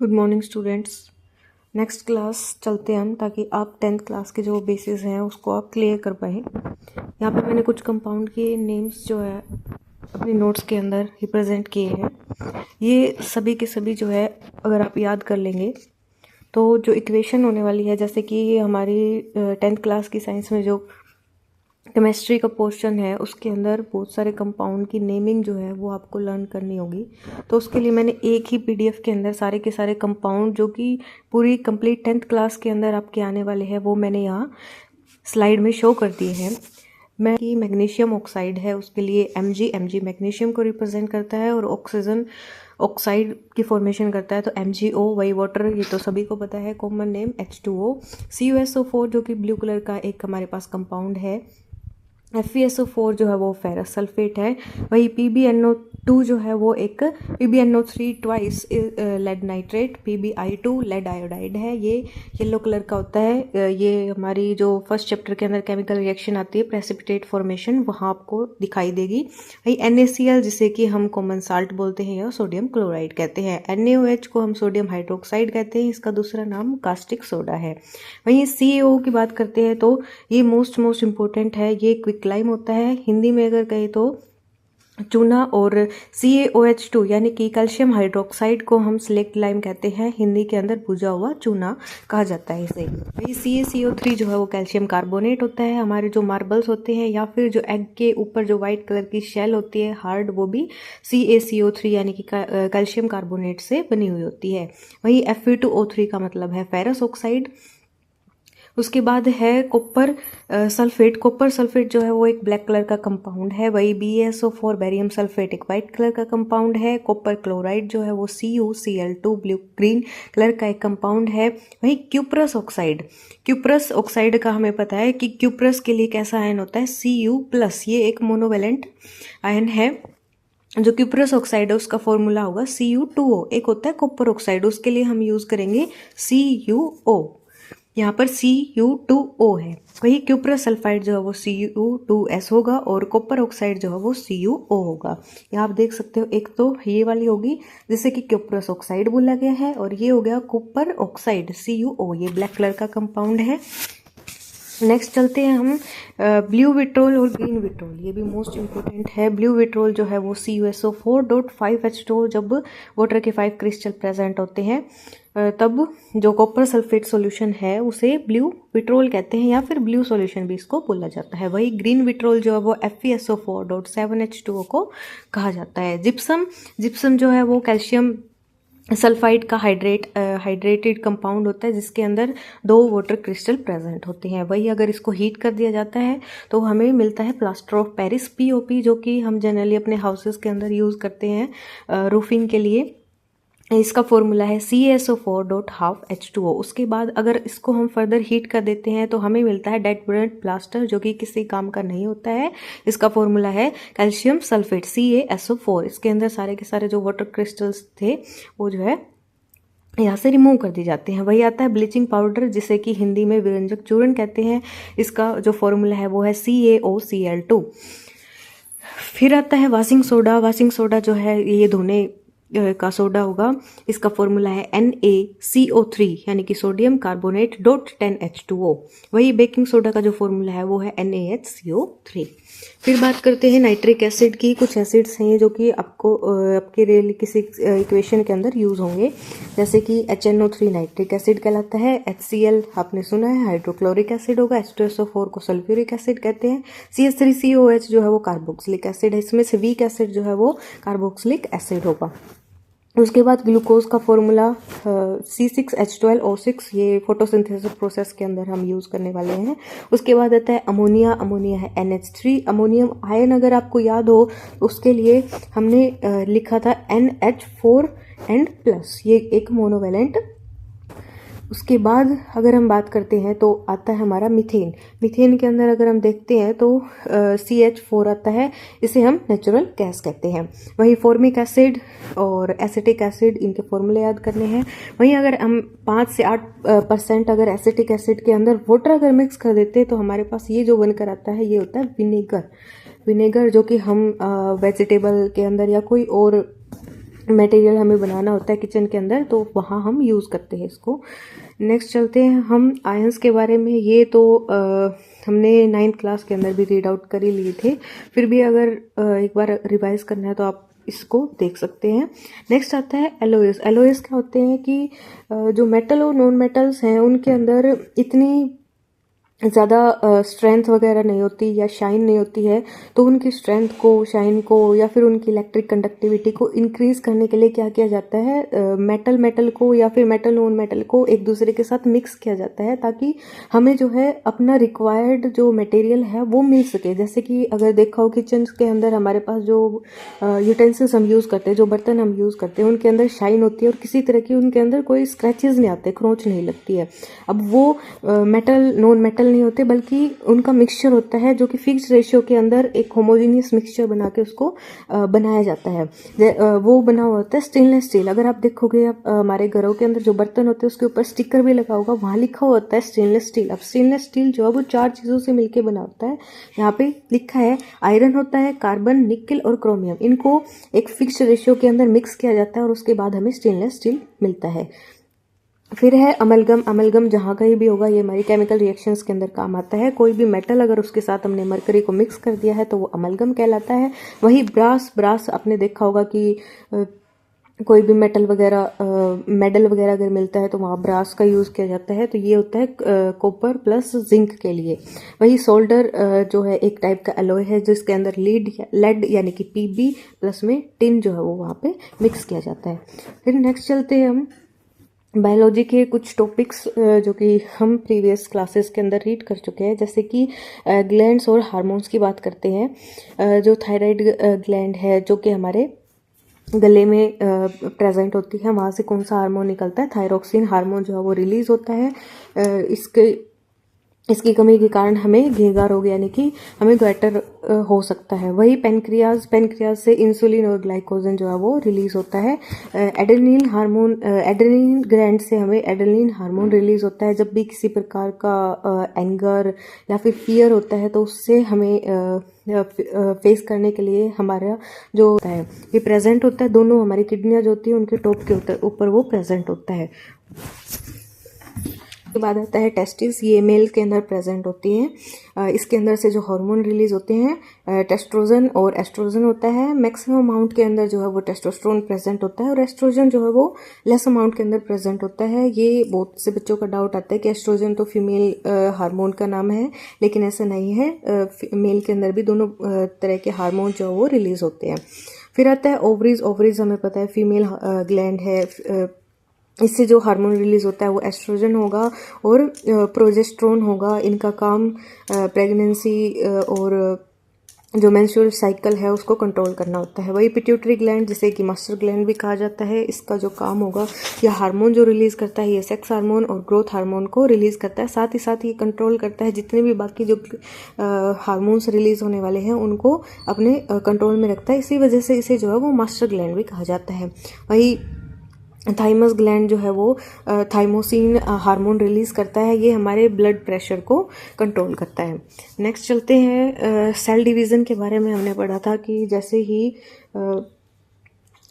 Good morning students. Next class चलते हैं हम, ताकि आप 10th क्लास के जो बेसिस हैं उसको आप क्लियर कर पाएँ। यहाँ पे मैंने कुछ कंपाउंड के नेम्स जो है अपने नोट्स के अंदर रिप्रेजेंट किए हैं। ये सभी के सभी जो है अगर आप याद कर लेंगे तो जो इक्वेशन होने वाली है, जैसे कि हमारी 10th क्लास की साइंस में जो केमिस्ट्री का पोर्शन है उसके अंदर बहुत सारे कंपाउंड की नेमिंग जो है वो आपको लर्न करनी होगी। तो उसके लिए मैंने एक ही पीडीएफ के अंदर सारे के सारे कंपाउंड जो कि पूरी कंप्लीट 10th क्लास के अंदर आपके आने वाले हैं वो मैंने यहाँ स्लाइड में शो कर दिए हैं। मैं कि मैग्नीशियम ऑक्साइड है उसके लिए Mg मैग्नीशियम को रिप्रेजेंट करता है और ऑक्सीजन ऑक्साइड की फॉर्मेशन करता है, तो MgO वही वाटर, ये तो सभी को पता है, कॉमन नेम H2O। CuSO4 जो कि ब्लू कलर का एक हमारे पास कंपाउंड है। FeSO4 जो है वो फेरस सल्फेट है। वही PbNO2 जो है वो एक PbNO3 twice lead nitrate, PbI2 lead iodide है। ये येलो कलर का होता है। ये हमारी जो फर्स्ट चैप्टर के अंदर केमिकल रिएक्शन आती है प्रेसिपिटेट फॉर्मेशन, वहाँ आपको दिखाई देगी। वही NaCl जिसे कि हम कॉमन साल्ट बोलते हैं या सोडियम क्लोराइड कहते हैं। NaOH को हम सोडियम हाइड्रोक्साइड कहते हैं, इसका दूसरा नाम कास्टिक सोडा है। वहीं CaO की बात करते हैं तो ये मोस्ट इम्पोर्टेंट है, ये क्विक लाइम होता है। हिंदी में अगर कहें तो चूना, और CaOH2 यानी कि कैल्शियम हाइड्रोक्साइड को हम सिलेक्ट लाइम कहते हैं, हिंदी के अंदर भुजा हुआ चूना कहा जाता है इसे। वही CaCO3 जो है वो कैल्शियम कार्बोनेट होता है। हमारे जो मार्बल्स होते हैं या फिर जो एग के ऊपर जो वाइट कलर की शेल होती है हार्ड, वो भी CaCO3 यानी कि कैल्शियम कार्बोनेट से बनी हुई होती है। वही Fe2O3 का मतलब है फेरस ऑक्साइड। उसके बाद है कॉपर सल्फेट। कॉपर सल्फेट जो है वो एक ब्लैक कलर का कंपाउंड है। वही BaSO4 बैरियम सल्फेट एक वाइट कलर का कंपाउंड है। कॉपर क्लोराइड जो है वो CuCl2 ब्लू ग्रीन कलर का एक कंपाउंड है। वही क्यूप्रस ऑक्साइड, क्यूप्रस ऑक्साइड का हमें पता है कि क्यूप्रस के लिए कैसा आयन होता है, Cu+। ये एक मोनोवेलेंट आयन है। जो क्यूप्रस ऑक्साइड है उसका फॉर्मूला होगा Cu2O। एक होता है कॉपर ऑक्साइड, उसके लिए हम यूज करेंगे CuO। यहाँ पर Cu2O है। वही क्यूप्रस सल्फाइड जो है वो Cu2S होगा और कॉपर ऑक्साइड जो है वो CuO होगा। यहाँ आप देख सकते हो, एक तो ये वाली होगी जिसे कि क्यूप्रस ऑक्साइड बोला गया है, और ये हो गया कॉपर ऑक्साइड CuO, ये ब्लैक कलर का कंपाउंड है। नेक्स्ट चलते हैं हम ब्लू विट्रोल और ग्रीन विट्रोल, ये भी मोस्ट इम्पोर्टेंट है। ब्लू विट्रोल जो है वो CuSO4.5H2O, जब वाटर के 5 क्रिस्टल प्रेजेंट होते हैं तब जो कॉपर सल्फेट सॉल्यूशन है उसे ब्लू विट्रोल कहते हैं, या फिर ब्लू सॉल्यूशन भी इसको बोला जाता है। वही ग्रीन विट्रोल जो है वो FeSO4.7H2O को कहा जाता है। जिप्सम जो है वो कैल्शियम सल्फाइड का हाइड्रेटेड कंपाउंड होता है, जिसके अंदर 2 वाटर क्रिस्टल प्रेजेंट होते हैं। वही अगर इसको हीट कर दिया जाता है तो हमें मिलता है प्लास्टर ऑफ पेरिस POP, जो कि हम जनरली अपने हाउसेस के अंदर यूज़ करते हैं रूफिंग के लिए। इसका फॉर्मूला है CaSO4.5H2O। उसके बाद अगर इसको हम फर्दर हीट कर देते हैं तो हमें मिलता है डेड ब्रेड प्लास्टर, जो कि किसी काम का नहीं होता है। इसका फॉर्मूला है कैल्शियम सल्फेट CaSO4। इसके अंदर सारे के सारे जो वाटर क्रिस्टल्स थे वो जो है यहाँ से रिमूव कर दी जाते हैं। वही आता है ब्लीचिंग पाउडर, जिसे कि हिंदी में विरंजक चूर्ण कहते हैं। इसका जो फॉर्मूला है वो है CaOCl2। फिर आता है वाशिंग सोडा। वाशिंग सोडा जो है ये धोने का सोडा होगा। इसका फॉर्मूला है NaCO3 यानी कि सोडियम कार्बोनेट .10H2O। वही बेकिंग सोडा का जो फॉर्मूला है वो है NaHCO3। फिर बात करते हैं नाइट्रिक एसिड की। कुछ एसिड्स हैं जो कि आपको आपके रियल किसी इक्वेशन के अंदर यूज होंगे, जैसे कि HNO3 नाइट्रिक एसिड कहलाता है। HCl आपने सुना है हाइड्रोक्लोरिक एसिड होगा। H2SO4 को सल्फ्यूरिक एसिड कहते हैं। CH3COH जो है वो कार्बोक्सिलिक एसिड है। इसमें से वीक एसिड जो है वो कार्बोक्सिलिक एसिड होगा। उसके बाद ग्लूकोज का फॉर्मूला C6H12O6, ये फोटोसिंथेसिस प्रोसेस के अंदर हम यूज़ करने वाले हैं। उसके बाद आता है अमोनिया। अमोनिया है NH3। अमोनियम आयन अगर आपको याद हो उसके लिए हमने लिखा था NH4+, ये एक मोनोवेलेंट। उसके बाद अगर हम बात करते हैं तो आता है हमारा मीथेन। मीथेन के अंदर अगर हम देखते हैं तो CH4 आता है, इसे हम नेचुरल गैस कहते हैं। वहीं फॉर्मिक एसिड और एसिटिक एसिड, इनके फॉर्मूले याद करने हैं। वहीं अगर हम 5 से 8% अगर एसिटिक एसिड के अंदर वाटर अगर मिक्स कर देते हैं तो हमारे पास ये जो बनकर आता है ये होता है विनेगर। विनेगर जो कि हम वेजिटेबल के अंदर या कोई और मटेरियल हमें बनाना होता है किचन के अंदर, तो वहाँ हम यूज़ करते हैं इसको। नेक्स्ट चलते हैं हम आयंस के बारे में। ये तो हमने 9th क्लास के अंदर भी रीड आउट कर ही लिए थे, फिर भी अगर एक बार रिवाइज करना है तो आप इसको देख सकते हैं। नेक्स्ट आता है एलोइस। एलोइस क्या होते हैं कि जो मेटल और नॉन मेटल्स हैं उनके अंदर इतनी ज़्यादा स्ट्रेंथ वगैरह नहीं होती या शाइन नहीं होती है, तो उनकी स्ट्रेंथ को, शाइन को या फिर उनकी इलेक्ट्रिक कंडक्टिविटी को इंक्रीज़ करने के लिए क्या किया जाता है, मेटल को या फिर मेटल नॉन मेटल को एक दूसरे के साथ मिक्स किया जाता है, ताकि हमें जो है अपना रिक्वायर्ड जो मटेरियल है वो मिल सके। जैसे कि अगर देखा हो किचन के अंदर हमारे पास जो यूटेंसिल्स हम यूज़ करते हैं, जो बर्तन हम यूज़ करते हैं, उनके अंदर शाइन होती है और किसी तरह की उनके अंदर कोई स्क्रैचेस नहीं आते, खरोंच नहीं लगती है। अब वो मेटल नॉन मेटल नहीं होते, बल्कि उनका मिक्सचर होता है जो कि फिक्स्ड रेशियो के अंदर एक होमोजेनियस मिक्सचर बना के उसको बनाया जाता है। वो बना हुआ होता है स्टेनलेस स्टील। अगर आप देखोगे हमारे घरों के अंदर जो बर्तन होते हैं उसके ऊपर स्टिकर भी लगा होगा, वहाँ लिखा हुआ होता है स्टेनलेस स्टील। अब स्टेनलेस स्टील जो है वो 4 चीज़ों से मिलकर बना होता है। यहाँ पे लिखा है आयरन होता है, कार्बन, निकल और क्रोमियम, इनको एक फिक्स्ड रेशियो के अंदर मिक्स किया जाता है और उसके बाद हमें स्टेनलेस स्टील मिलता है। फिर है अमलगम। अमलगम जहाँ कहीं भी होगा ये हमारी केमिकल रिएक्शंस के अंदर काम आता है। कोई भी मेटल अगर उसके साथ हमने मरकरी को मिक्स कर दिया है तो वो अमलगम कहलाता है। वही ब्रास आपने देखा होगा कि कोई भी मेटल वगैरह, मेडल वगैरह अगर मिलता है तो वहाँ ब्रास का यूज़ किया जाता है, तो ये होता है कॉपर प्लस जिंक के लिए। वही सोल्डर जो है एक टाइप का एलॉय है जिसके अंदर लेड यानी कि पीबी प्लस में टिन जो है वो वहाँ पे मिक्स किया जाता है। फिर नेक्स्ट चलते हैं हम बायोलॉजी के कुछ टॉपिक्स जो कि हम प्रीवियस क्लासेस के अंदर रीड कर चुके हैं, जैसे कि ग्लैंड्स और हार्मोन्स की बात करते हैं। जो थायराइड ग्लैंड है जो कि हमारे गले में प्रेजेंट होती है, वहाँ से कौन सा हार्मोन निकलता है, थायरोक्सिन हार्मोन जो है वो रिलीज होता है। इसकी कमी के कारण हमें घेंघा रोग यानी कि हमें गटर हो सकता है। वही पेनक्रियाज से इंसुलिन और ग्लाइकोजन जो है वो रिलीज होता है। एड्रेनलिन ग्लैंड से हमें एड्रेनलिन हार्मोन रिलीज होता है। जब भी किसी प्रकार का एंगर या फिर फियर होता है तो उससे हमें फेस करने के लिए हमारा जो होता है ये प्रेजेंट होता है। दोनों हमारी किडनियाँ जो होती है उनके टॉप के ऊपर वो प्रेजेंट होता है। के बाद आता है टेस्टिस। ये मेल के अंदर प्रेजेंट होती है। इसके अंदर से जो हार्मोन रिलीज होते हैं टेस्ट्रोजन और एस्ट्रोजन होता है। मैक्सिमम अमाउंट के अंदर जो है वो टेस्टोस्टेरोन प्रेजेंट होता है और एस्ट्रोजन जो है वो लेस अमाउंट के अंदर प्रेजेंट होता है। ये बहुत से बच्चों का डाउट आता है कि एस्ट्रोजन तो फीमेल हार्मोन का नाम है, लेकिन ऐसा नहीं है। मेल के अंदर भी दोनों तरह के हार्मोन जो है वो रिलीज होते हैं। फिर आता है ओवरीज। ओवरीज हमें पता है फीमेल ग्लैंड है। इससे जो हार्मोन रिलीज होता है वो एस्ट्रोजन होगा और प्रोजेस्टेरोन होगा। इनका काम प्रेगनेंसी और जो मेंस्ट्रुअल साइकिल है उसको कंट्रोल करना होता है। वही पिट्यूटरी ग्लैंड जिसे कि मास्टर ग्लैंड भी कहा जाता है, इसका जो काम होगा या हार्मोन जो रिलीज करता है ये सेक्स हार्मोन और ग्रोथ हार्मोन को रिलीज करता है। साथ ही ये कंट्रोल करता है जितने भी बाकी जो हार्मोन्स रिलीज होने वाले हैं उनको अपने कंट्रोल में रखता है। इसी वजह से इसे जो है वो मास्टर ग्लैंड भी कहा जाता है। वही थाइमस ग्लैंड जो है वो थाइमोसिन हार्मोन रिलीज करता है। ये हमारे ब्लड प्रेशर को कंट्रोल करता है। नेक्स्ट चलते हैं सेल डिवीज़न के बारे में। हमने पढ़ा था कि जैसे ही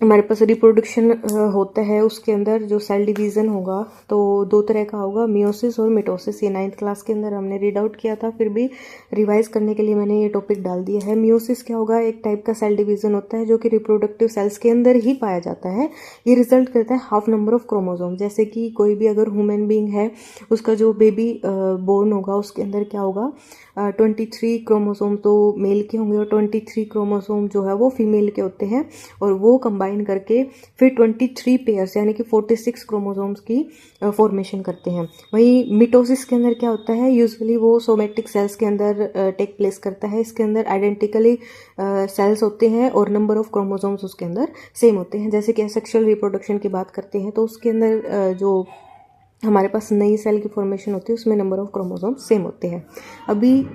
हमारे पास रिप्रोडक्शन होता है उसके अंदर जो सेल डिवीज़न होगा तो 2 तरह का होगा, मियोसिस और मिटोसिस। ये 9th क्लास के अंदर हमने रीड आउट किया था, फिर भी रिवाइज करने के लिए मैंने ये टॉपिक डाल दिया है। मियोसिस क्या होगा, एक टाइप का सेल डिवीज़न होता है जो कि रिप्रोडक्टिव सेल्स के अंदर ही पाया जाता है। ये रिजल्ट करता है हाफ नंबर ऑफ क्रोमोसोम। जैसे कि कोई भी अगर ह्यूमन बींग है उसका जो बेबी बोर्न होगा उसके अंदर क्या होगा 23 क्रोमोसोम तो मेल के होंगे और 23 क्रोमोसोम जो है वो फीमेल के होते हैं और वो कंबाइन करके फिर 23 पेयर्स यानी कि 46 क्रोमोसोम्स की फॉर्मेशन करते हैं। वहीं मिटोसिस के अंदर क्या होता है, यूजुअली वो सोमेटिक सेल्स के अंदर टेक प्लेस करता है। इसके अंदर आइडेंटिकली सेल्स होते हैं और नंबर ऑफ क्रोमोसोम्स उसके अंदर सेम होते हैं। जैसे कि सेक्सुअल रिप्रोडक्शन की बात करते हैं तो उसके अंदर जो हमारे पास नई सेल की फॉर्मेशन होती है उसमें नंबर ऑफ क्रोमोसोम सेम होते हैं। अभी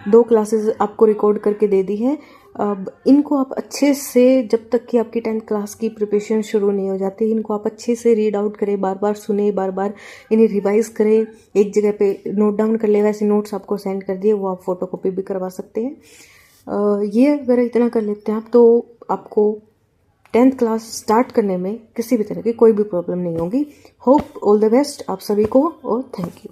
2 क्लासेस आपको रिकॉर्ड करके दे दी है। अब इनको आप अच्छे से, जब तक कि आपकी 10th क्लास की प्रिपरेशन शुरू नहीं हो जाती, इनको आप अच्छे से रीड आउट करें, बार बार सुने, बार बार इन्हें रिवाइज करें, एक जगह पे नोट डाउन कर ले। वैसे नोट्स आपको सेंड कर दिए, वो आप फोटोकॉपी भी करवा सकते हैं। ये अगर इतना कर लेते हैं आप तो आपको 10th क्लास स्टार्ट करने में किसी भी तरह की कोई भी प्रॉब्लम नहीं होगी। होप ऑल द बेस्ट आप सभी को और थैंक यू।